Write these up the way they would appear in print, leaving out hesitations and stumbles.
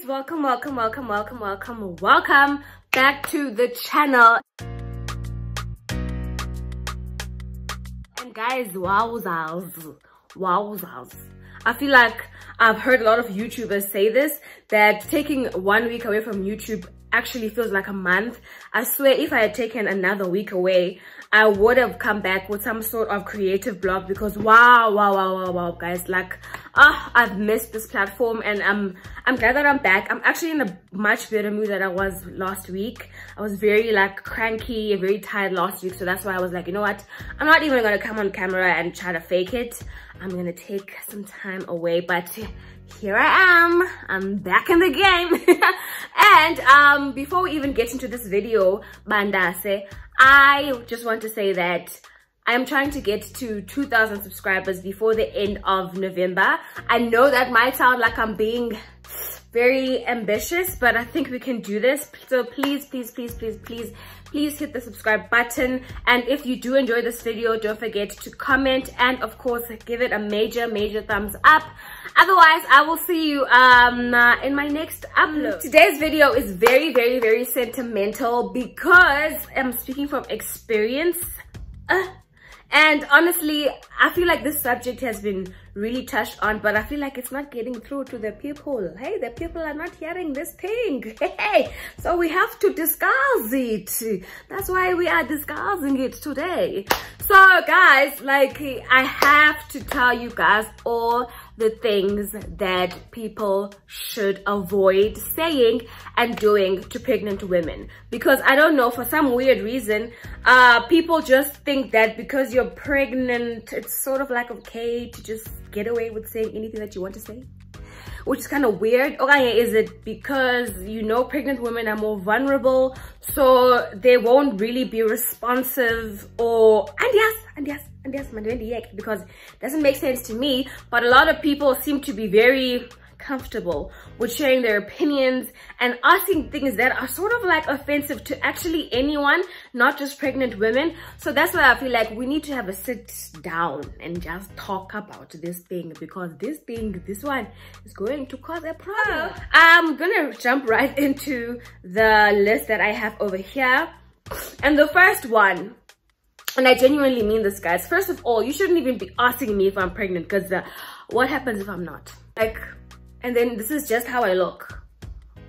welcome back to the channel. And guys, wowzers, I feel like I've heard a lot of YouTubers say this, that taking 1 week away from YouTube actually feels like a month. I swear if I had taken another week away, I would have come back with some sort of creative blog, because wow guys, like I've missed this platform, and I'm glad that I'm back. I'm actually in a much better mood than I was last week. I was very like cranky and very tired last week, so that's why I was like, you know what, I'm not even gonna come on camera and try to fake it. I'm gonna take some time away, but here I am. I'm back in the game. And before we even get into this video, Bandase, I just want to say that I'm trying to get to 2,000 subscribers before the end of November. I know that might sound like I'm being very ambitious, but I think we can do this. So please hit the subscribe button, and if you do enjoy this video, don't forget to comment and of course give it a major thumbs up. Otherwise, I will see you in my next upload. Today's video is very sentimental because I'm speaking from experience. And honestly, I feel like this subject has been really touched on, but I feel like it's not getting through to the people. Hey, the people are not hearing this thing. Hey, so we have to discuss it. That's why we are discussing it today. So guys, like, I have to tell you guys all the things that people should avoid saying and doing to pregnant women, because I don't know, for some weird reason, people just think that because you're pregnant, it's sort of like okay to just get away with saying anything that you want to say, which is kind of weird. Okay, is it because, you know, pregnant women are more vulnerable, so they won't really be responsive, or and yes, because it doesn't make sense to me. But a lot of people seem to be very comfortable with sharing their opinions and asking things that are sort of like offensive to actually anyone, not just pregnant women. So that's why I feel like we need to have a sit down and just talk about this thing, because this one is going to cause a problem. I'm gonna jump right into the list that I have over here, and the first one, and I genuinely mean this, guys. First of all, you shouldn't even be asking me if I'm pregnant, because what happens if I'm not? Like, and then this is just how I look.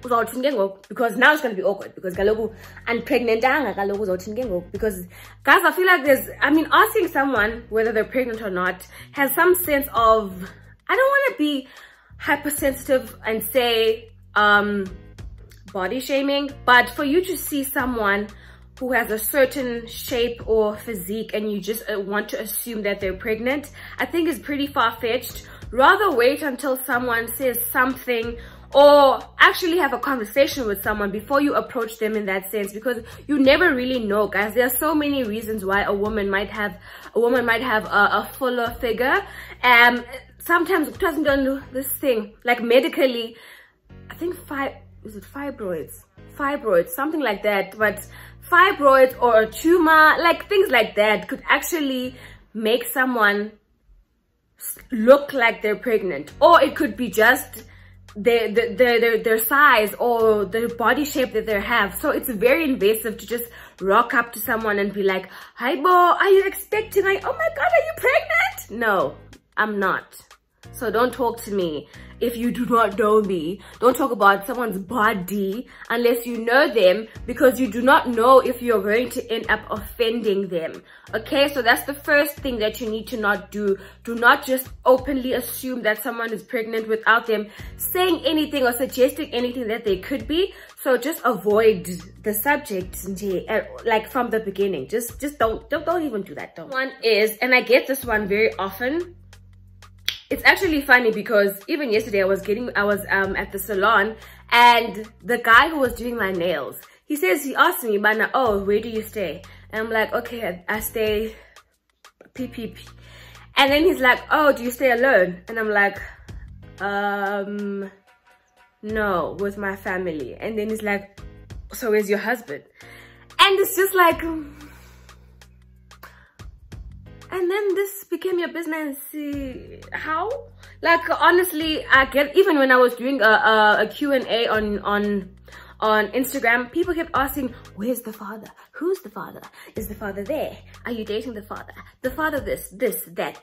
Because now it's going to be awkward, because I'm pregnant. Because guys, I feel like asking someone whether they're pregnant or not has some sense of, I don't want to be hypersensitive and say body shaming, but for you to see someone who has a certain shape or physique and you just want to assume that they're pregnant, I think is pretty far-fetched. Rather wait until someone says something, or actually have a conversation with someone before you approach them in that sense, because you never really know, guys. There are so many reasons why a woman might have a fuller figure. Sometimes it doesn't do this thing, like medically, I think fibroids, something like that. But fibroids or a tumor, like things like that, could actually make someone look like they're pregnant, or it could be just their size or their body shape that they have. So it's very invasive to just rock up to someone and be like, "Hi, bo, are you expecting? Like, oh my god, are you pregnant?" No, I'm not. So don't talk to me if you do not know me. Don't talk about someone's body unless you know them, because you do not know if you're going to end up offending them. Okay, so that's the first thing that you need to not do. Do not just openly assume that someone is pregnant without them saying anything or suggesting anything that they could be. So just avoid the subject, like from the beginning. Just don't even do that. Don't. One is, and I get this one very often. It's actually funny because even yesterday I was at the salon, and the guy who was doing my nails, he asked me, "Bana, oh, where do you stay?" And I'm like, "Okay, I stay PPP." And then he's like, "Oh, do you stay alone?" And I'm like, no, with my family. And then he's like, "So where's your husband?" And it's just like, and then this became your business. How? Like, honestly, I get, even when I was doing a Q&A on Instagram, people kept asking, where's the father? Who's the father? Is the father there? Are you dating the father? The father this, that.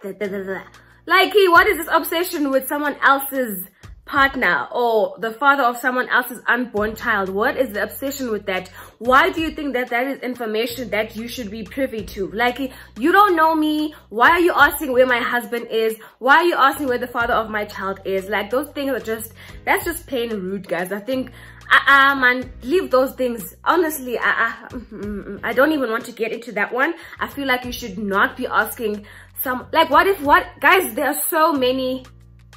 Like, what is this obsession with someone else's partner or the father of someone else's unborn child? What is the obsession with that? Why do you think that that is information that you should be privy to? Like, you don't know me. Why are you asking where my husband is? Why are you asking where the father of my child is? Like, those things are just, that's just plain rude, guys. I think man, leave those things. Honestly, I don't even want to get into that one. I feel like you should not be asking like, guys, there are so many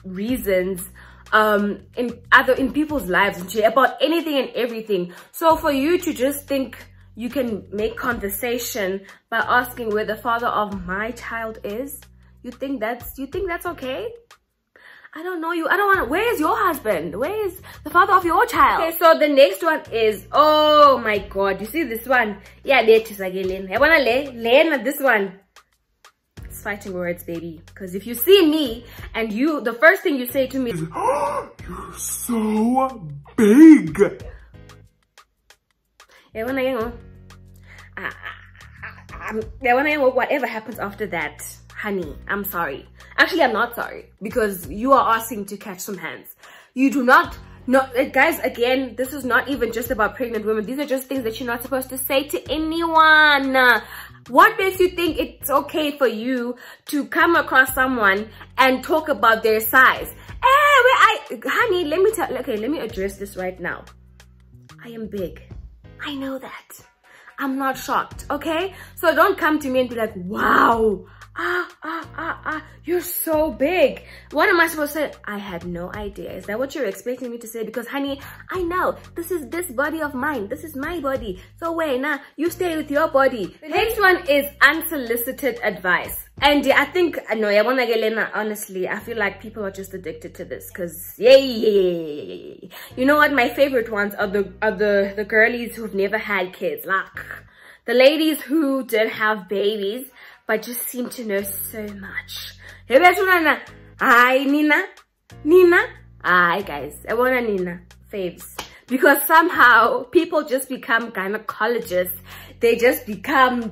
reasons in people's lives about anything and everything. So for you to just think you can make conversation by asking where the father of my child is, you think that's okay? I don't know you. I don't want to. Where is your husband? Where is the father of your child? Okay, so the next one is, oh my god, you see this one? Yeah, this one. It's fighting words, baby. Because if you see me and the first thing you say to me is, oh, you're so big. Whatever happens after that, honey, I'm sorry. Actually, I'm not sorry, because you are asking to catch some hands. You do not, guys, again, this is not even just about pregnant women. These are just things that you're not supposed to say to anyone. What makes you think it's okay for you to come across someone and talk about their size? Honey, let me address this right now. I am big. I know that. I'm not shocked, okay? So don't come to me and be like, wow, you're so big. What am I supposed to say? I had no idea. Is that what you're expecting me to say? Because honey, I know this is this body of mine. This is my body. So wait, now you stay with your body. The next one is unsolicited advice. And I think, honestly, I feel like people are just addicted to this. Because, yay. You know what? My favorite ones are the girlies who've never had kids. Like, the ladies who did have babies, but just seem to know so much. Hi, Nina. Hi, guys. I want a Nina. Faves. Because somehow, people just become gynecologists. They just become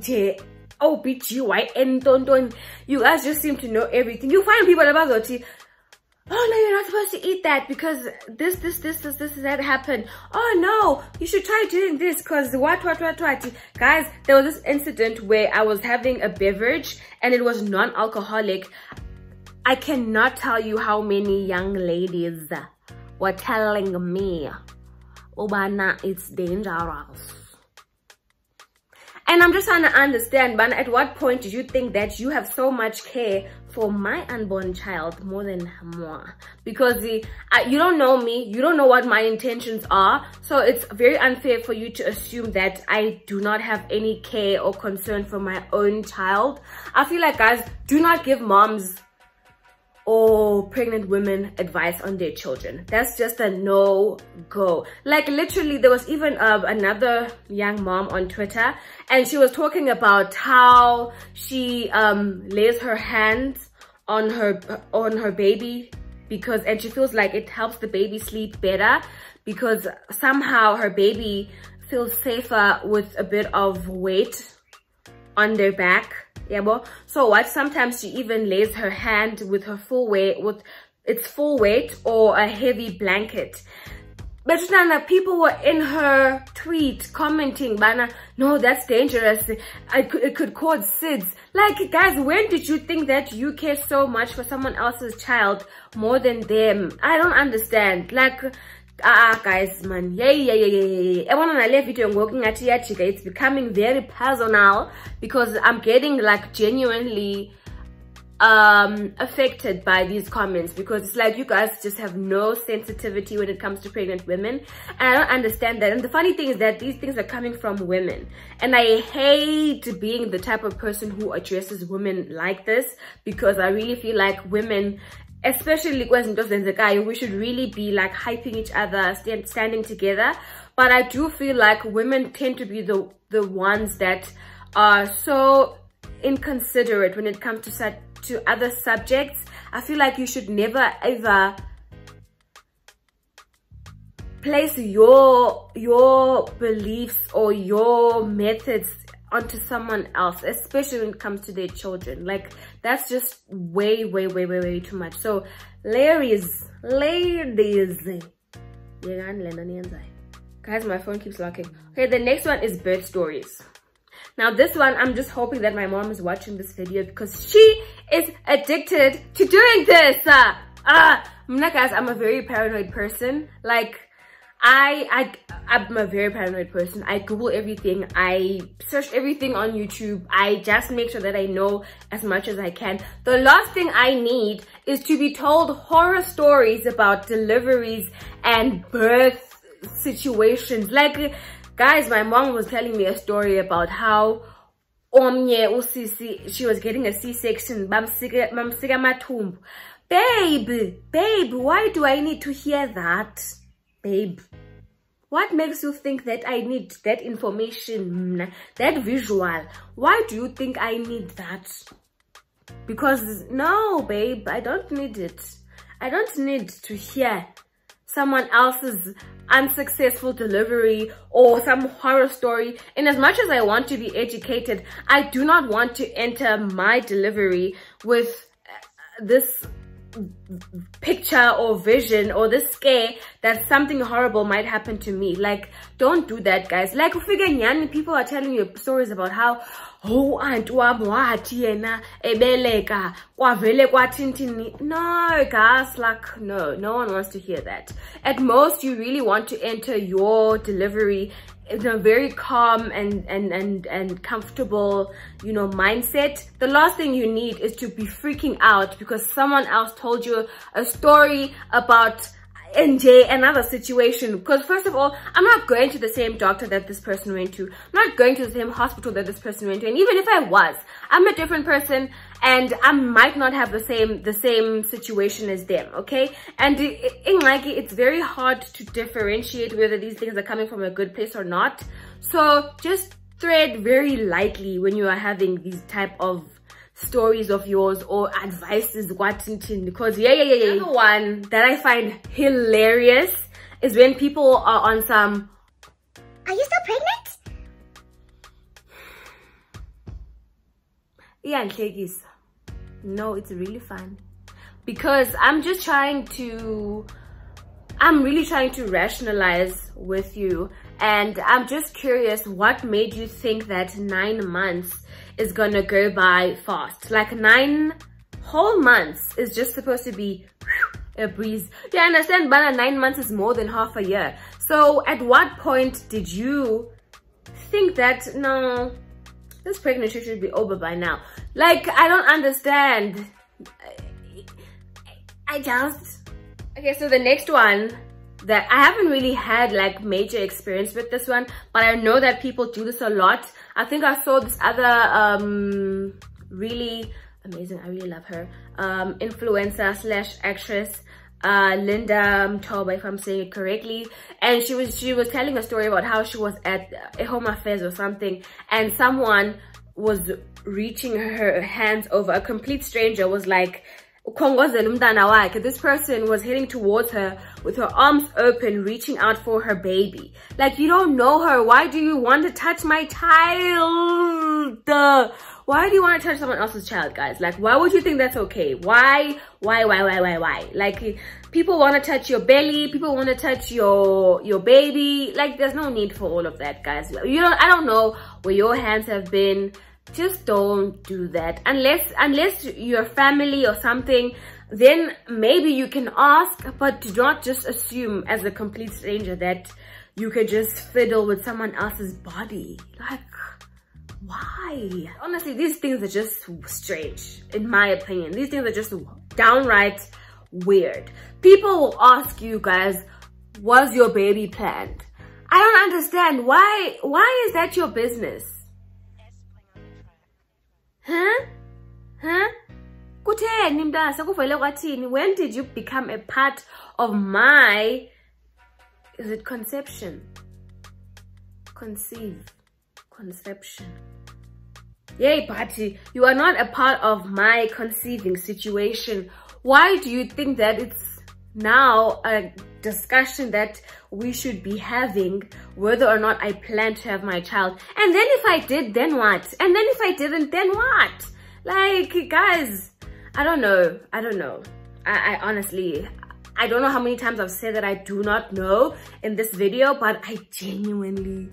OBGYN. You guys just seem to know everything. You find people about that. Oh no, you're not supposed to eat that because this that happened. Oh no, you should try doing this because what. Guys, there was this incident where I was having a beverage and it was non-alcoholic. I cannot tell you how many young ladies were telling me, Obana, it's dangerous. And I'm just trying to understand, but at what point did you think that you have so much care for my unborn child more than moi? Because you don't know me, you don't know what my intentions are, so it's very unfair for you to assume that I do not have any care or concern for my own child. I feel like, guys, do not give moms or pregnant women advice on their children. That's just a no-go. Like, literally, there was even another young mom on Twitter, and she was talking about how she lays her hands on her baby and she feels like it helps the baby sleep better because somehow her baby feels safer with a bit of weight on their back. Yeah, so what? Sometimes she even lays her hand with her full weight, with its full weight or a heavy blanket. But people were in her tweet commenting, Bana, no, that's dangerous. It could cause SIDS. Like, guys, when did you think that you care so much for someone else's child more than them? I don't understand. Like, guys, man, yeah. I want to leave video working at it's becoming very personal because I'm getting like genuinely affected by these comments because it's like you guys just have no sensitivity when it comes to pregnant women, and I don't understand that. And the funny thing is that these things are coming from women, and I hate being the type of person who addresses women like this because I really feel like women, especially we should really be like hyping each other, standing together. But I do feel like women tend to be the ones that are so inconsiderate when it comes to other subjects. I feel like you should never ever place your beliefs or your methods onto someone else, especially when it comes to their children. Like, that's just way too much. So ladies, guys, my phone keeps locking. Okay, the next one is birth stories. Now this one, I'm just hoping that my mom is watching this video because she is addicted to doing this. Guys, I'm a very paranoid person. Like, I'm a very paranoid person. I Google everything. I search everything on YouTube. I just make sure that I know as much as I can. The last thing I need is to be told horror stories about deliveries and birth situations. Like, guys, my mom was telling me a story about how she was getting a C-section. Babe, why do I need to hear that? Babe, what makes you think that I need that information, that visual? Why do you think I need that? Because no, babe, I don't need it. I don't need to hear someone else's unsuccessful delivery or some horror story. And as much as I want to be educated, I do not want to enter my delivery with this picture or vision or this scare that something horrible might happen to me. Like, don't do that, guys. Like, people are telling you stories about how, oh, aunt yena ebeleka kwavele kwatintini. No, guys, like, no one wants to hear that. At most, you really want to enter your delivery in a very calm and comfortable, you know, mindset. The last thing you need is to be freaking out because someone else told you a story about NJ, another situation. Because first of all, I'm not going to the same doctor that this person went to. I'm not going to the same hospital that this person went to. And even if I was, I'm a different person and I might not have the same situation as them, okay? And it's very hard to differentiate whether these things are coming from a good place or not. So just tread very lightly when you are having these type of stories of yours or advices, because the other one that I find hilarious is when people are on some, are you still pregnant? Yeah, no, it's really fun because I'm really trying to rationalize with you, and I'm just curious what made you think that 9 months is gonna go by fast. Like 9 whole months is just supposed to be a breeze. Yeah, I understand, but 9 months is more than half a year. So at what point did you think that, no, this pregnancy should be over by now? Like, I don't understand. Okay, so the next one that I haven't really had like major experience with this one, but I know that people do this a lot. I think I saw this other really amazing, I really love her, influencer / actress, Linda Mtoba, if I'm saying it correctly, and she was telling a story about how she was at a home affairs or something, and someone was reaching her hands over. A complete stranger was like, this person was heading towards her with her arms open, reaching out for her baby. Like, you don't know her. Why do you want to touch my child? Why do you want to touch someone else's child, guys? Like, why would you think that's okay? Why? Like, people want to touch your belly. People want to touch your baby. Like, there's no need for all of that, guys. I don't know where your hands have been. Just don't do that unless you're family or something. Then maybe you can ask, but do not just assume as a complete stranger that you could just fiddle with someone else's body. Like, why? Honestly, these things are just strange, in my opinion. These things are just downright weird. People will ask you, guys, was your baby planned? I don't understand. Why is that your business? When did you become a part of my, is it conception? Conception. Yay, party, you are not a part of my conceiving situation. Why do you think that it's now a discussion that we should be having whether or not I plan to have my child? And then if I did, then what? And then if I didn't, then what? Like, guys, I don't know. I honestly, I don't know how many times I've said that I do not know in this video, but I genuinely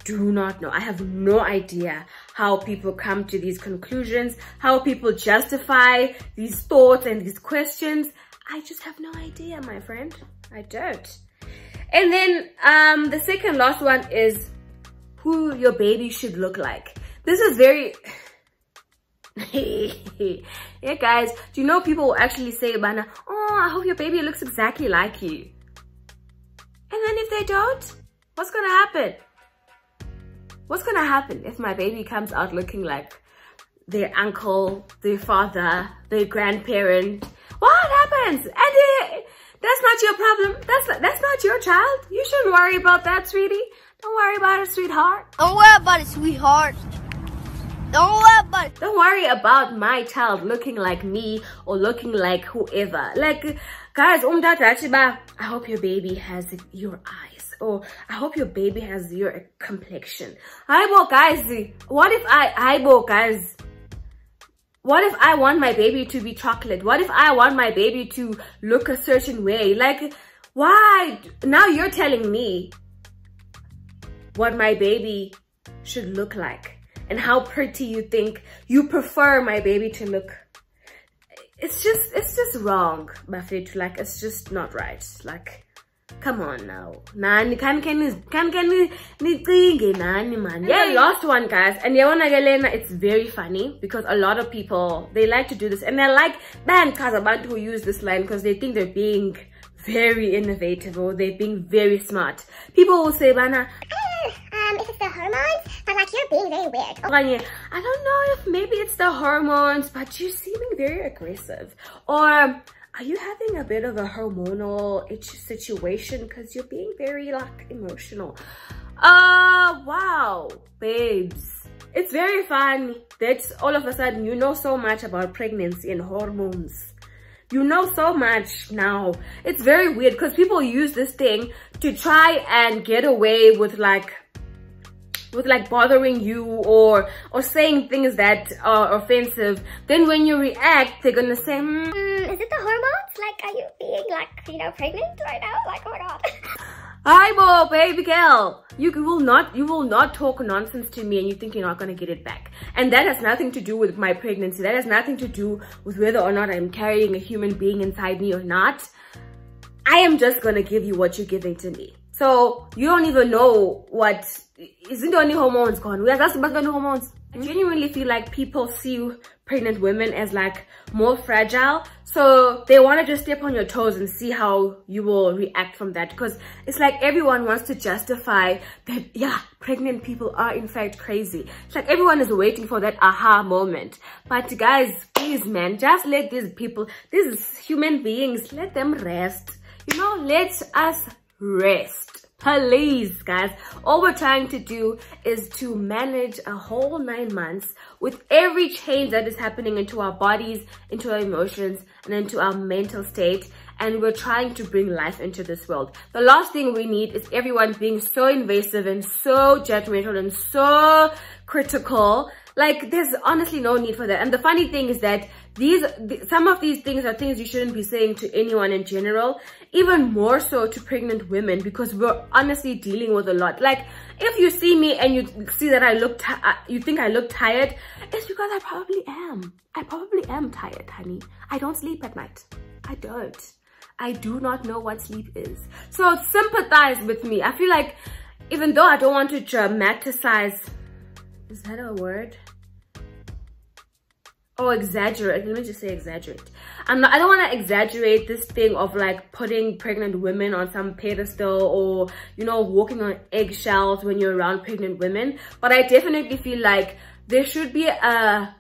do not know. I have no idea how people come to these conclusions, how people justify these thoughts and these questions. I just have no idea, my friend. I don't. And then the second last one is who your baby should look like. This is very yeah, guys, do you know people will actually say, Bana, oh, I hope your baby looks exactly like you. And then if they don't, what's gonna happen? What's gonna happen if my baby comes out looking like their uncle, their father, their grandparent? What happens? And that's not your problem. That's not your child. You shouldn't worry about that, sweetie. Don't worry about it, sweetheart. Don't worry about it, sweetheart. Don't worry about it. Don't worry about my child looking like me or looking like whoever. Like, guys, I hope your baby has your eyes. Or I hope your baby has your complexion. Guys, what if I want my baby to be chocolate? What if I want my baby to look a certain way? Like, why? Now you're telling me what my baby should look like and how pretty you think you prefer my baby to look. It's just wrong, Bafethu. Like, it's just not right. Like, come on now. Nani, yeah, last one, guys. And it's very funny because a lot of people, they like to do this. And they're like, man, Kazabantu who use this line because they think they're being very innovative or they're being very smart. People will say, Bana, if it's the hormones, but like you're being very weird. I don't know if maybe it's the hormones, but you're seeming very aggressive. Or are you having a bit of a hormonal situation because you're being very like emotional? Wow, babes, it's very fun that all of a sudden you know so much about pregnancy and hormones. You know so much now. It's very weird because people use this thing to try and get away with like bothering you or saying things that are offensive. Then when you react, they're gonna say, is it the hormones? Like, are you being like, you know, pregnant right now? Like, oh my god. Hi, boy, baby girl. You will not talk nonsense to me and you think you're not gonna get it back. And that has nothing to do with my pregnancy. That has nothing to do with whether or not I'm carrying a human being inside me or not. I am just gonna give you what you're giving to me. So you don't even know what isn't the only hormones gone. We are just about the hormones. I genuinely feel like people see pregnant women as like more fragile, so they want to just step on your toes and see how you will react from that, because it's like everyone wants to justify that, yeah, pregnant people are in fact crazy. It's like everyone is waiting for that aha moment. But guys, please, man, just let these people, these human beings, let them rest. You know, let us rest. Please, guys, all we're trying to do is to manage a whole 9 months with every change that is happening into our bodies, into our emotions, and into our mental state. And we're trying to bring life into this world. The last thing we need is everyone being so invasive and so judgmental and so critical. Like, there's honestly no need for that. And the funny thing is that some of these things are things you shouldn't be saying to anyone in general, even more so to pregnant women, because we're honestly dealing with a lot. Like, if you see me and you see that I look you think I look tired, it's because I probably am. I probably am tired, honey. I don't sleep at night. I don't. I do not know what sleep is. So sympathize with me. I feel like, even though I don't want to dramatize, is that a word? Oh, exaggerate. Let me just say exaggerate. I don't want to exaggerate this thing of like putting pregnant women on some pedestal, or, you know, walking on eggshells when you're around pregnant women. But I definitely feel like there should be a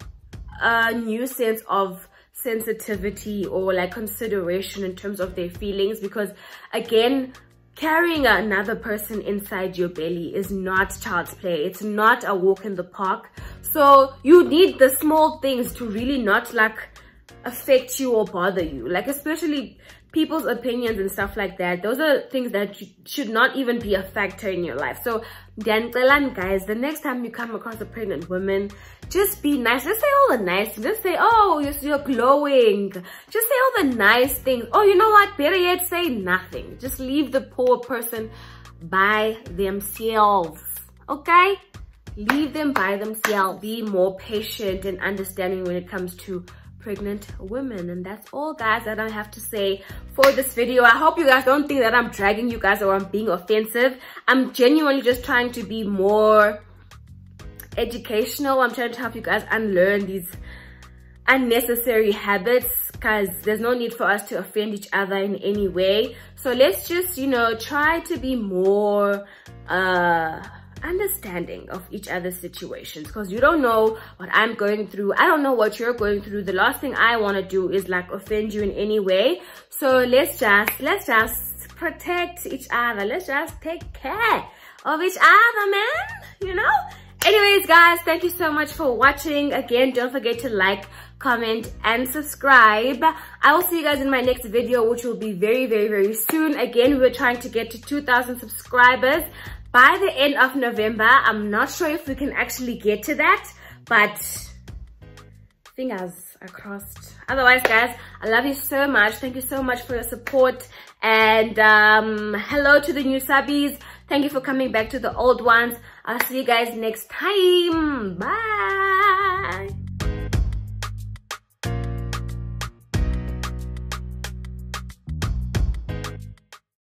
new sense of sensitivity or like consideration in terms of their feelings, because again, carrying another person inside your belly is not child's play. It's not a walk in the park. So you need the small things to really not like affect you or bother you, like especially people's opinions and stuff like that. Those are things that should not even be a factor in your life. So guys, the next time you come across a pregnant woman, just be nice. Just say all the nice things. Just say, oh, you're glowing. Just say all the nice things. Oh, you know what, better yet, say nothing. Just leave the poor person by themselves, okay? Leave them by themselves. Be more patient and understanding when it comes to pregnant women. And that's all, guys, that I have to say for this video. I hope you guys don't think that I'm dragging you guys or I'm being offensive. I'm genuinely just trying to be more educational. I'm trying to help you guys unlearn these unnecessary habits, because there's no need for us to offend each other in any way. So let's just, you know, try to be more understanding of each other's situations, because you don't know what I'm going through. I don't know what you're going through. The last thing I want to do is like offend you in any way. So let's just protect each other. Let's just take care of each other, man, you know. Anyways, guys, thank you so much for watching. Again, don't forget to like, comment, and subscribe. I will see you guys in my next video, which will be very, very, very soon. Again, we're trying to get to 2,000 subscribers by the end of November. I'm not sure if we can actually get to that, but fingers are crossed. Otherwise, guys, I love you so much. Thank you so much for your support. And hello to the new subbies. Thank you for coming back to the old ones. I'll see you guys next time. Bye.